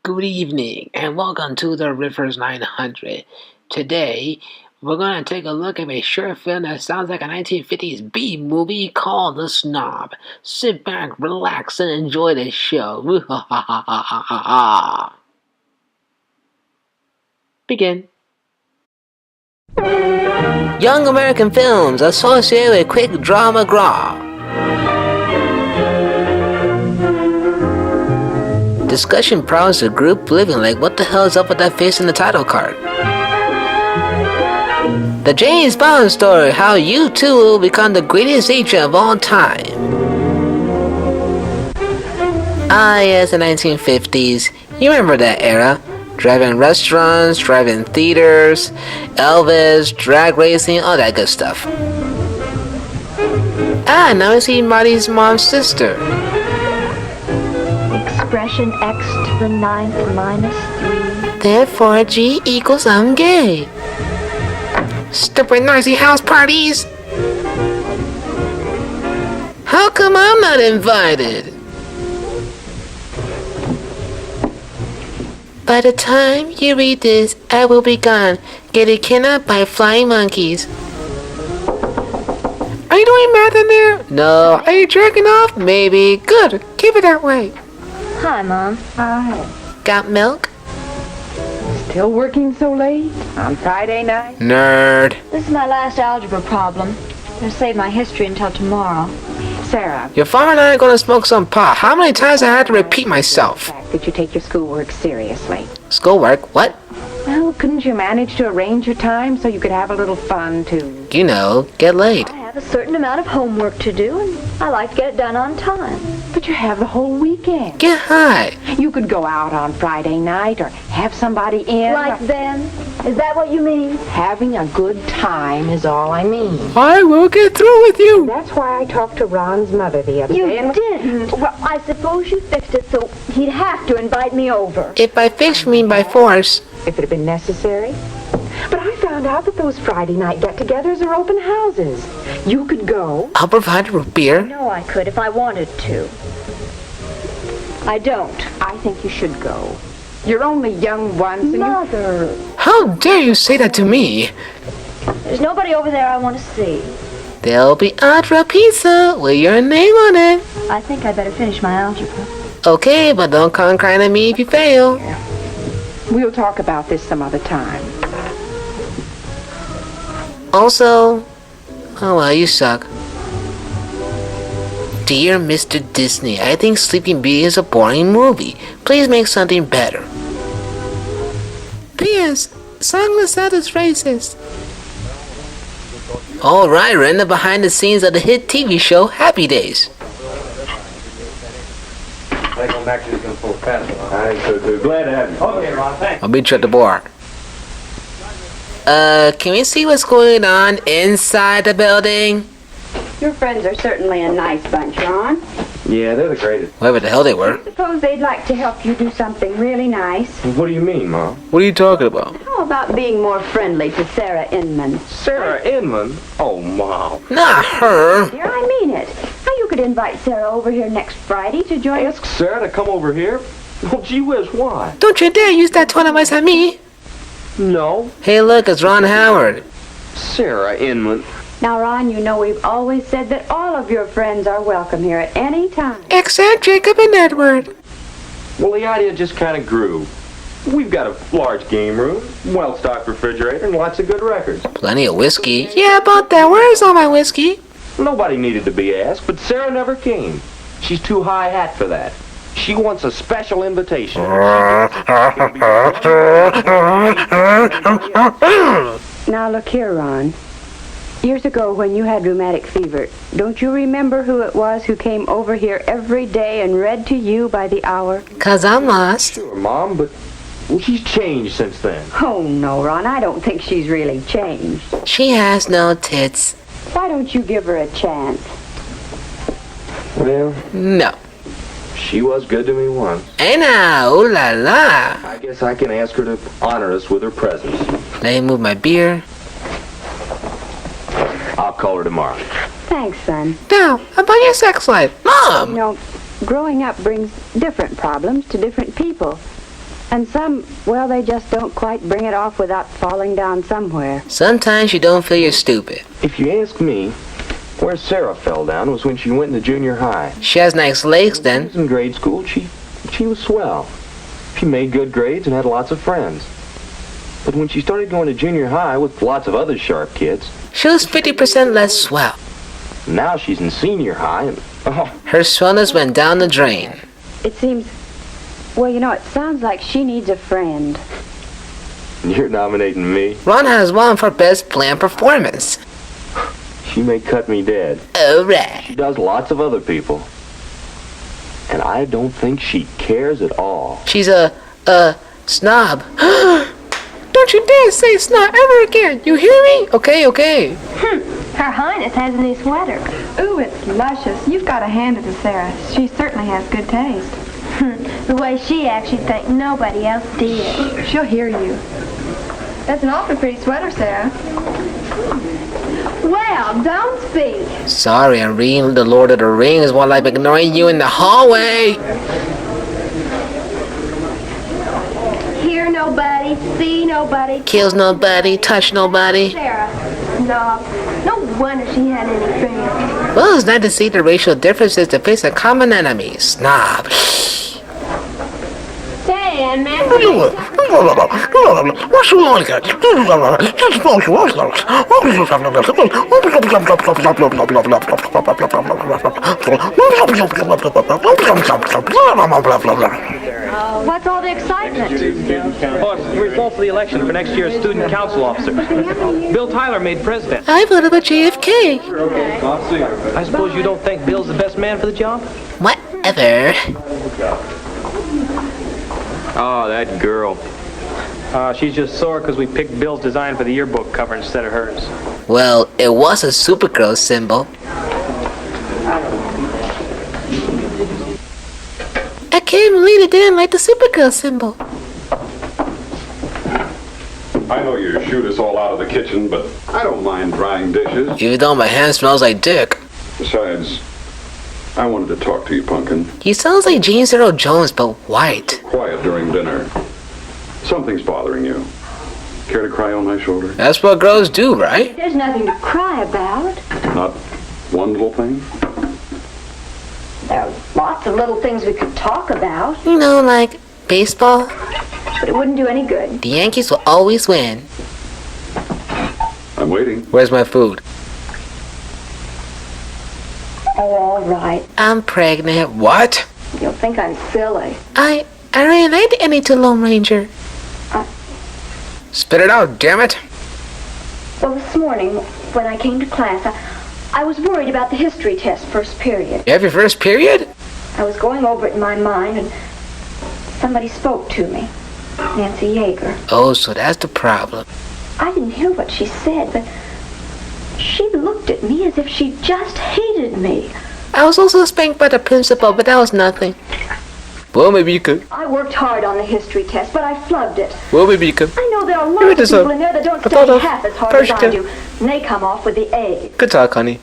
Good evening and welcome to the Riffers 900. Today, we're going to take a look at a short film that sounds like a 1950s B movie called The Snob. Sit back, relax, and enjoy the show. Begin. Young American films associated with quick drama graw. Discussion prompts a group living like what the hell is up with that face in the title card. The James Bond story, how you too will become the greatest agent of all time. Ah yes, the 1950s. You remember that era. Drive-in restaurants, drive-in theaters, Elvis, drag racing, all that good stuff. Ah, now I see Marty's mom's sister. Expression x to the 9th minus 3. Therefore, G equals I'm gay. Stupid noisy house parties! How come I'm not invited? By the time you read this, I will be gone, getting kidnapped by flying monkeys. Are you doing math in there? No. Are you jerking off? Maybe. Good. Keep it that way. Hi, Mom. Hi. Got milk? Still working so late? On Friday night? Nerd. This is my last algebra problem. I'll save my history until tomorrow. Sarah. Your father and I are gonna smoke some pot. How many times I had to repeat myself? The fact that you take your schoolwork seriously. Schoolwork? What? Well, couldn't you manage to arrange your time so you could have a little fun too? You know, get laid. I have a certain amount of homework to do, and I like to get it done on time. But you have the whole weekend. Get high. You could go out on Friday night or have somebody in. Like them? Is that what you mean? Having a good time is all I mean. I will get through with you. That's why I talked to Ron's mother the other You day. and- didn't. Well, I suppose you fixed it so he'd have to invite me over. If by fix you mean by force. If it had been necessary. But I found out that those Friday night get-togethers are open houses. You could go. I'll provide root beer. No, I could if I wanted to. I don't. I think you should go. You're only young once and Mother, How dare you say that to me? there's nobody over there I want to see. There'll be Adra pizza with your name on it. I think I better finish my algebra. Okay, but don't come crying at me if you fail. we'll talk about this some other time. Also, oh well, you suck. Dear Mr. Disney, I think Sleeping Beauty is a boring movie. Please make something better. P.S. Song Lasada is racist. Alright, we're in the behind the scenes of the hit TV show Happy Days. Welcome back to the full festival. I'm so glad to have you. Okay, Ron, thanks. I'll meet you at the bar. Can we see what's going on inside the building? Your friends are certainly a nice bunch, Ron. Yeah, they're the greatest. Whatever the hell they were. Suppose they'd like to help you do something really nice. What do you mean, Mom? What are you talking about? How about being more friendly to Sarah Inman? Sarah Inman? Oh, Mom. Not her. Dear, I mean it. Now you could invite Sarah over here next Friday to join us. Ask Sarah to come over here? Oh, gee whiz, why? Don't you dare use that tone of voice at me. No. Hey look, it's Ron Howard. Sarah Inman. Now, Ron, you know we've always said that all of your friends are welcome here at any time. Except Jacob and Edward. Well, the idea just kind of grew. We've got a large game room, well-stocked refrigerator, and lots of good records. Plenty of whiskey. Yeah, about that. Where's all my whiskey? Nobody needed to be asked, but Sarah never came. She's too high hat for that. She wants a special invitation. Now, look here, Ron. Years ago, when you had rheumatic fever, don't you remember who it was who came over here every day and read to you by the hour? 'Cause I'm lost. Sure, Mom, but well, she's changed since then. Oh, no, Ron, I don't think she's really changed. She has no tits. Why don't you give her a chance? Well, No. she was good to me once. Hey now, ooh la la. I guess I can ask her to honor us with her presence. Let me move my beer. I'll call her tomorrow. Thanks, son. Now, about your sex life. You Mom! know, growing up brings different problems to different people. And some, well, they just don't quite bring it off without falling down somewhere. Sometimes you don't feel you're stupid. If you ask me, where Sarah fell down was when she went into junior high. She has nice legs She then. was in grade school. She was swell. She made good grades and had lots of friends. But when she started going to junior high with lots of other sharp kids, She was 50% less swell. now she's in senior high and, oh, Her swellness went down the drain. It seems, well, you know, it sounds like she needs a friend. you're nominating me? Ron has won for Best Bland Performance. She may cut me dead. Alright. She does lots of other people. And I don't think she cares at all. She's a snob. Don't you dare say snob ever again. You hear me? Okay. Her Highness has a new sweater. Ooh, it's luscious. You've got to hand it to Sarah. She certainly has good taste. The way she acts, you'd think nobody else did. She'll hear you. That's an awfully pretty sweater, Sarah. Well, don't speak. Sorry, I'm reading The Lord of the Rings while I'm ignoring you in the hallway. Hear nobody, see nobody. Kills nobody, touch nobody. Sarah, Snob. No wonder she had any friends. Well, it's nice to see the racial differences to face a common enemy. Snob. Hey, man. What's wrong with that? What's all the excitement? Oh, it's the results of the election for next year's student council officer. Bill Tyler made president. I voted for JFK. I suppose you don't think Bill's the best man for the job? Whatever. Oh, that girl. She's just sore because we picked Bill's design for the yearbook cover instead of hers. Well, it was a Supergirl symbol. I can't believe it didn't like the Supergirl symbol. I know you shoot us all out of the kitchen, but I don't mind drying dishes. Even though my hand smells like dick. Besides, I wanted to talk to you, Pumpkin. He sounds like James Earl Jones, but white. Quiet during dinner. Something's bothering you. Care to cry on my shoulder? That's what girls do, right? There's nothing to cry about. Not one little thing? There are lots of little things we could talk about, You know, like baseball. but it wouldn't do any good. The Yankees will always win. I'm waiting. Where's my food? Oh, all right. I'm pregnant. What? You'll think I'm silly. I really like the NA2 Lone Ranger. Spit it out, damn it. Well, this morning, when I came to class, I was worried about the history test first period. You have your first period? I was going over it in my mind, and somebody spoke to me. Nancy Yeager. Oh, so that's the problem. I didn't hear what she said, but she looked at me as if she just hated me. I was also spanked by the principal, but that was nothing. Well, maybe you could. I worked hard on the history test, but I flubbed it. Well, maybe you could. I know there are Give it lots this of people up. in there that don't I thought study of half as hard first as I tip. do, and they come off with the A. Good talk, honey.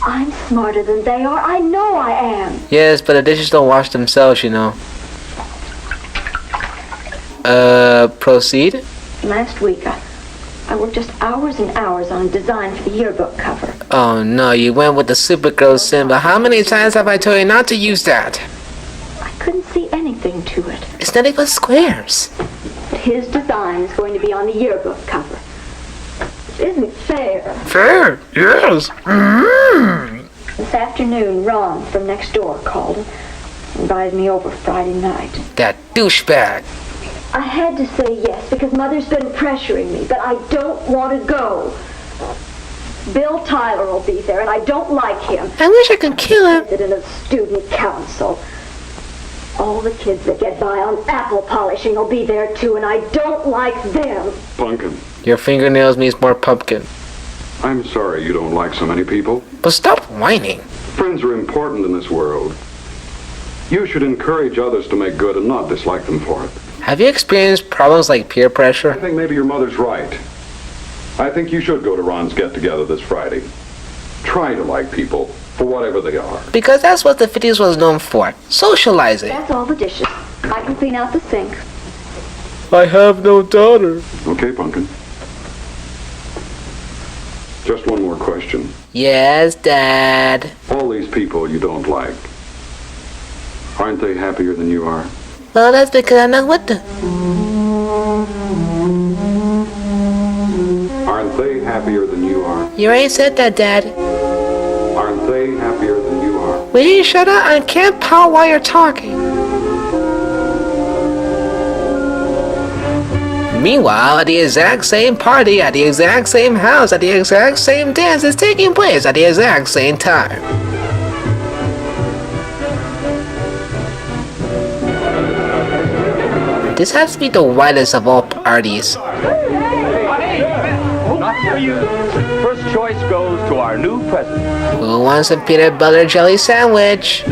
I'm smarter than they are. I know I am. Yes, but the dishes don't wash themselves, you know. Proceed? Last week, I worked just hours and hours on a design for the yearbook cover. Oh no, you went with the Supergirl symbol. How many times have I told you not to use that? I couldn't see anything to it. It's not even squares. But his design is going to be on the yearbook cover. It isn't fair. Fair, yes. This afternoon, Ron from next door called and invited me over Friday night. That douchebag. I had to say yes because Mother's been pressuring me, but I don't want to go. Bill Tyler will be there, and I don't like him. I wish I could kill him. President of student council. All the kids that get by on apple polishing will be there too, and I don't like them. Pumpkin, Your fingernails means more pumpkin. I'm sorry you don't like so many people. But stop whining. Friends are important in this world. You should encourage others to make good and not dislike them for it. Have you experienced problems like peer I pressure? think maybe your mother's right. I think you should go to Ron's get-together this Friday. Try to like people, for whatever they are. Because that's what the 50s was known for. Socializing. That's all the dishes. I can clean out the sink. I have no daughter. Okay, Pumpkin. Just one more question. Yes, Dad. All these people you don't like, aren't they happier than you are? Well, that's because I'm not with them. Aren't they happier than you are? You already said that, Dad. Aren't they happier than you are? Will you shut up? I can't pout while you're talking. Meanwhile, at the exact same party, at the exact same house, at the exact same dance is taking place at the exact same time. This has to be the wildest of all parties. Not for you. First choice goes to our new president. Who wants a peanut butter jelly sandwich?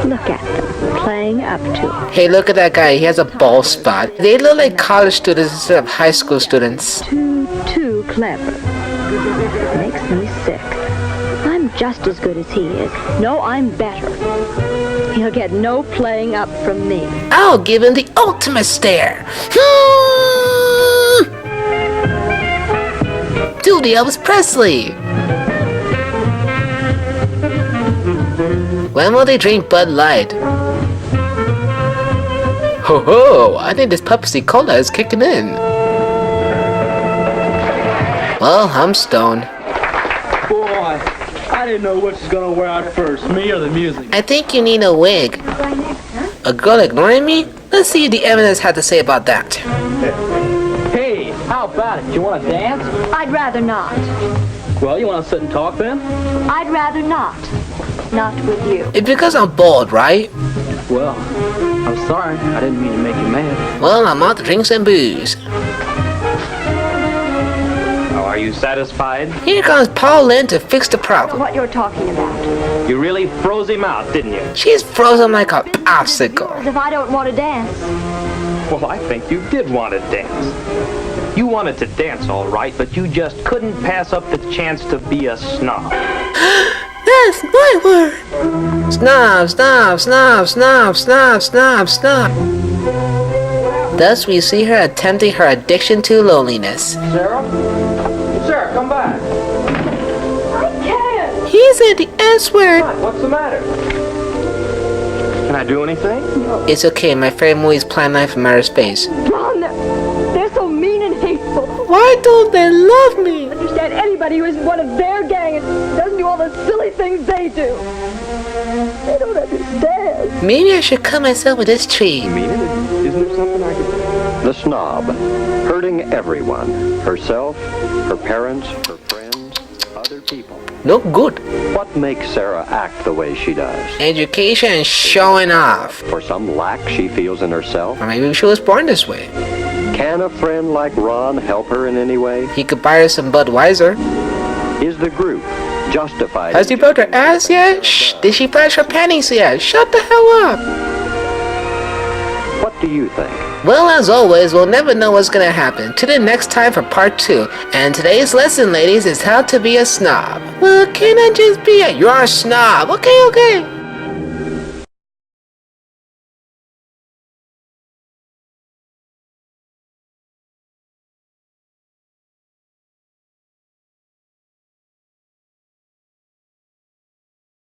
Look at them, playing up to it. Hey, look at that guy. He has a bald spot. They look like college students instead of high school students. Too clever. Makes me sick. I'm just as good as he is. No, I'm better. He'll get no playing up from me. I'll give him the ultimate stare. Do the Elvis Presley. When will they drink Bud Light? Ho ho! I think this Pepsi Cola is kicking in. Well, I'm stoned. Boy, I didn't know which was gonna wear out first, me or the music. I think you need a wig. A girl ignoring me? Let's see what the evidence had to say about that. Hey, how about it? You wanna dance? I'd rather not. Well, you wanna sit and talk then? I'd rather not. Not with you. It's because I'm bald, right? Well, I'm sorry. I didn't mean to make you mad. Well, I'm out to drink some booze. Are you satisfied? Here comes Paul Lynn to fix the problem. What you're talking about. You really froze him out, didn't you? She's frozen like a popsicle. As if I don't want to dance. Well, I think you did want to dance. You wanted to dance, all right, but you just couldn't pass up the chance to be a snob. That's my word. Snob, snob, snob, snob, snob, snob, snob. Thus we see her attempting her addiction to loneliness. Sarah? Sarah, come back. I can't. He's at the S word. What's the matter? Can I do anything? It's okay, my favorite movie is Plan 9 from Outer Space. Ron, they're so mean and hateful. Why don't they love me? I understand anybody who isn't one of their gang and doesn't do all the silly things they do. They don't understand. Maybe I should cut myself with this tree. Isn't there something I could... The snob, hurting everyone, herself, her parents, her friends, other people. No good. What makes Sarah act the way she does? Education and showing off. For some lack she feels in herself? Or maybe she was born this way. Can a friend like Ron help her in any way? He could buy her some Budweiser. Is the group justified? Has he broke her ass yet? Shh. Did she flash her panties yet? Shut the hell up. What do you think? Well, as always, we'll never know what's gonna happen. Tune in next time for part 2. And today's lesson, ladies, is how to be a snob. Well, can I just be a... You're a snob. Okay.